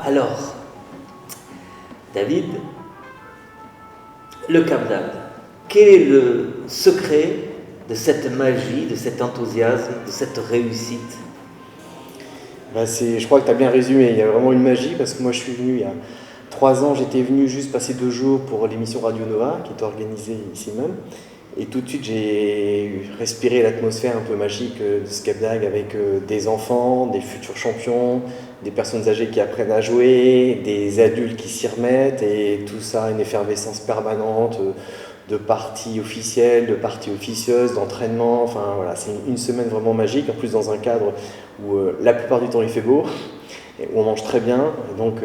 Alors, David, le Cap d'Agde, quel est le secret de cette magie, de cet enthousiasme, de cette réussite? Je crois que tu as bien résumé, il y a vraiment une magie parce que moi je suis venu il y a 3 ans, j'étais venu juste passer 2 jours pour l'émission Radio Nova qui était organisée ici même. Et tout de suite j'ai respiré l'atmosphère un peu magique de ce Cap d'Agde avec des enfants, des futurs champions, des personnes âgées qui apprennent à jouer, des adultes qui s'y remettent et tout ça, une effervescence permanente de parties officielles, de parties officieuses, d'entraînement. Enfin voilà, c'est une semaine vraiment magique, en plus dans un cadre où la plupart du temps il fait beau, et où on mange très bien, et donc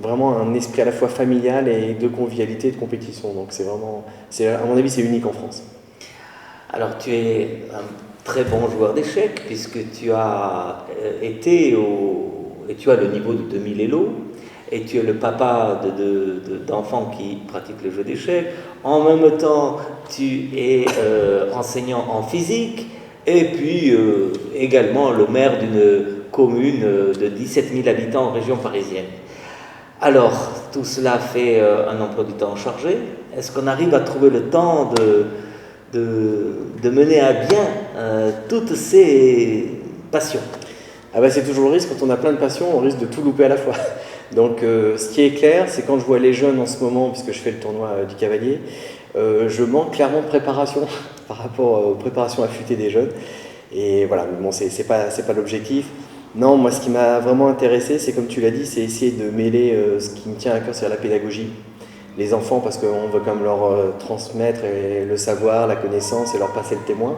vraiment un esprit à la fois familial et de convivialité et de compétition. Donc à mon avis, c'est unique en France. Alors tu es un très bon joueur d'échecs puisque tu as été et tu as le niveau de 2000 Elo et tu es le papa d'enfants qui pratiquent le jeu d'échecs. En même temps, tu es enseignant en physique et puis également le maire d'une commune de 17 000 habitants en région parisienne. Alors, tout cela fait un emploi du temps chargé. Est-ce qu'on arrive à trouver le temps de mener à bien toutes ces passions? C'est toujours le risque, quand on a plein de passions, on risque de tout louper à la fois. Donc ce qui est clair, c'est quand je vois les jeunes en ce moment, puisque je fais le tournoi du Cavalier, je manque clairement de préparation par rapport aux préparations affûtées des jeunes. Et voilà, mais bon, c'est pas l'objectif. Non, moi ce qui m'a vraiment intéressé, c'est comme tu l'as dit, c'est essayer de mêler ce qui me tient à cœur, c'est la pédagogie. Les enfants, parce qu'on veut quand même leur transmettre le savoir, la connaissance et leur passer le témoin.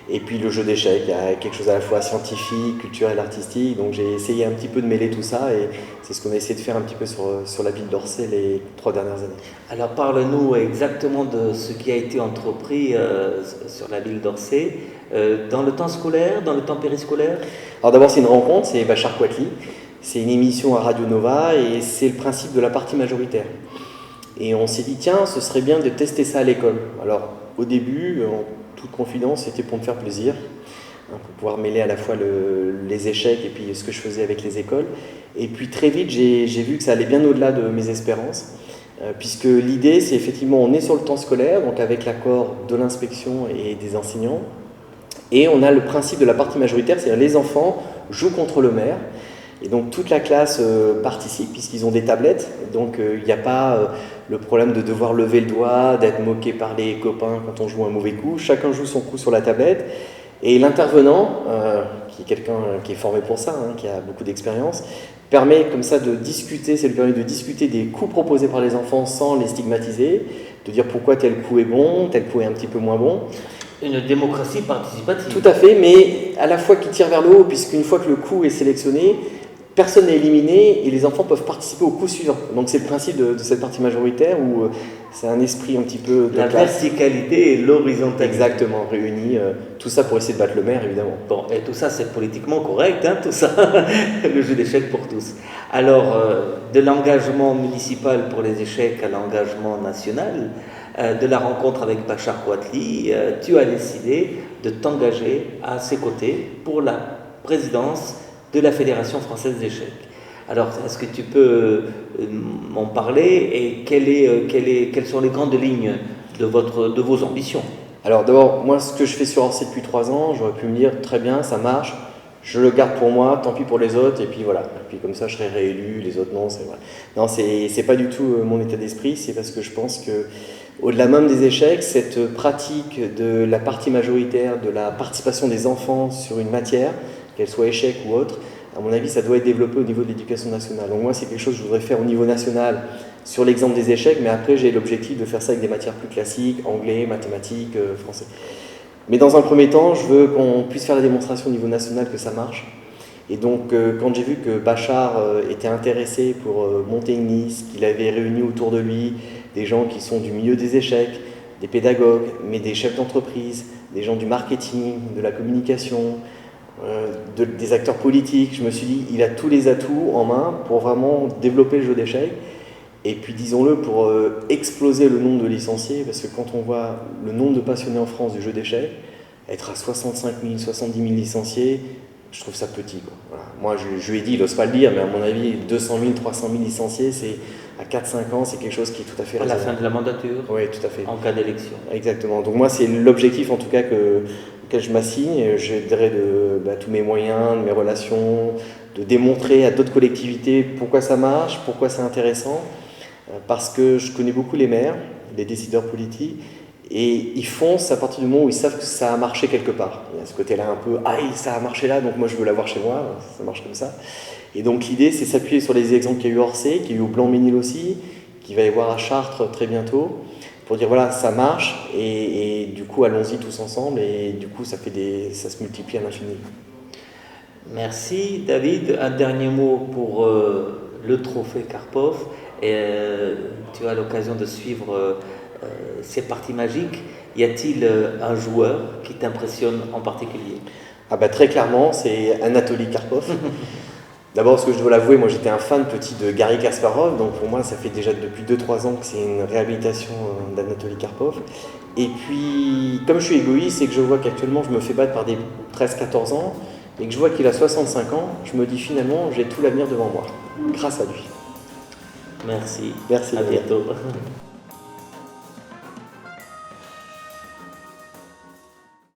Et puis le jeu d'échecs, il y a quelque chose à la fois scientifique, culturel, artistique. Donc j'ai essayé un petit peu de mêler tout ça et c'est ce qu'on a essayé de faire un petit peu sur la ville d'Orsay les 3 dernières années. Alors parle-nous exactement de ce qui a été entrepris sur la ville d'Orsay, dans le temps scolaire, dans le temps périscolaire. Alors d'abord c'est une rencontre, c'est Bachar Kouatli. C'est une émission à Radio Nova et c'est le principe de la partie majoritaire. Et on s'est dit tiens, ce serait bien de tester ça à l'école. Alors au début, toute confidence, c'était pour me faire plaisir, pour pouvoir mêler à la fois les échecs et puis ce que je faisais avec les écoles. Et puis très vite, j'ai vu que ça allait bien au-delà de mes espérances, puisque l'idée, c'est effectivement, on est sur le temps scolaire, donc avec l'accord de l'inspection et des enseignants, et on a le principe de la partie majoritaire, c'est-à-dire les enfants jouent contre le maire, et donc toute la classe participe, puisqu'ils ont des tablettes, donc il n'y a pas le problème de devoir lever le doigt, d'être moqué par les copains quand on joue un mauvais coup. Chacun joue son coup sur la tablette. Et l'intervenant, qui est quelqu'un qui est formé pour ça, qui a beaucoup d'expérience, permet comme ça de discuter, ça lui permet de discuter des coups proposés par les enfants sans les stigmatiser, de dire pourquoi tel coup est bon, tel coup est un petit peu moins bon. Une démocratie participative. Tout à fait, mais à la fois qui tire vers le haut, puisqu'une fois que le coup est sélectionné, personne n'est éliminé et les enfants peuvent participer au coup suivant. Donc c'est le principe de cette partie majoritaire où c'est un esprit un petit peu de la classe. verticalité et l'horizontalité. Exactement, réunis. Tout ça pour essayer de battre le maire, évidemment. Bon, et tout ça c'est politiquement correct, tout ça, le jeu d'échecs pour tous. Alors, de l'engagement municipal pour les échecs à l'engagement national, de la rencontre avec Bachar Kouatli, tu as décidé de t'engager à ses côtés pour la présidence de la Fédération française d'échecs. Alors, est-ce que tu peux m'en parler et quelles sont les grandes lignes de vos ambitions? Alors d'abord, moi ce que je fais sur Orsay depuis 3 ans, j'aurais pu me dire très bien, ça marche, je le garde pour moi, tant pis pour les autres, et puis voilà. Et puis comme ça je serai réélu, les autres non, c'est vrai. Non, c'est pas du tout mon état d'esprit, c'est parce que je pense que au-delà même des échecs, cette pratique de la partie majoritaire, de la participation des enfants sur une matière, qu'elle soit échec ou autre, à mon avis, ça doit être développé au niveau de l'éducation nationale. Donc moi, c'est quelque chose que je voudrais faire au niveau national sur l'exemple des échecs, mais après, j'ai l'objectif de faire ça avec des matières plus classiques, anglais, mathématiques, français. Mais dans un premier temps, je veux qu'on puisse faire la démonstration au niveau national que ça marche. Et donc, quand j'ai vu que Bachar était intéressé pour monter une liste, qu'il avait réuni autour de lui des gens qui sont du milieu des échecs, des pédagogues, mais des chefs d'entreprise, des gens du marketing, de la communication, des acteurs politiques, je me suis dit, il a tous les atouts en main pour vraiment développer le jeu d'échecs. Et puis, disons-le, pour exploser le nombre de licenciés, parce que quand on voit le nombre de passionnés en France du jeu d'échecs, être à 65 000, 70 000 licenciés, je trouve ça petit, quoi. Voilà. Moi, je lui ai dit, il n'ose pas le dire, mais à mon avis, 200 000, 300 000 licenciés, c'est à 4-5 ans, c'est quelque chose qui est tout à fait À la raisonnable. fin de la mandature, Oui, tout à fait. en cas d'élection. Exactement. Donc moi, c'est l'objectif en tout cas auquel je m'assigne. J'aiderai de tous mes moyens, de mes relations, de démontrer à d'autres collectivités pourquoi ça marche, pourquoi c'est intéressant. Parce que je connais beaucoup les maires, les décideurs politiques, et ils foncent à partir du moment où ils savent que ça a marché quelque part. Il y a ce côté-là un peu, ah, ça a marché là, donc moi je veux l'avoir chez moi, ça marche comme ça. Et donc l'idée, c'est s'appuyer sur les exemples qu'il y a eu à Orsay, qu'il y a eu au Blanc-Ménil aussi, qu'il va y avoir à Chartres très bientôt, pour dire voilà, ça marche, et du coup allons-y tous ensemble, et du coup ça se multiplie à l'infini. Merci David. Un dernier mot pour le trophée Karpov. Et, tu as l'occasion de suivre ces parties magiques. Y a-t-il un joueur qui t'impressionne en particulier? Ah bah très clairement, c'est Anatoly Karpov. D'abord, parce que je dois l'avouer, moi j'étais un fan petit de Garry Kasparov, donc pour moi ça fait déjà depuis 2-3 ans que c'est une réhabilitation d'Anatoly Karpov. Et puis, comme je suis égoïste et que je vois qu'actuellement je me fais battre par des 13-14 ans, et que je vois qu'il a 65 ans, je me dis finalement j'ai tout l'avenir devant moi, grâce à lui. Merci. Merci. À bientôt.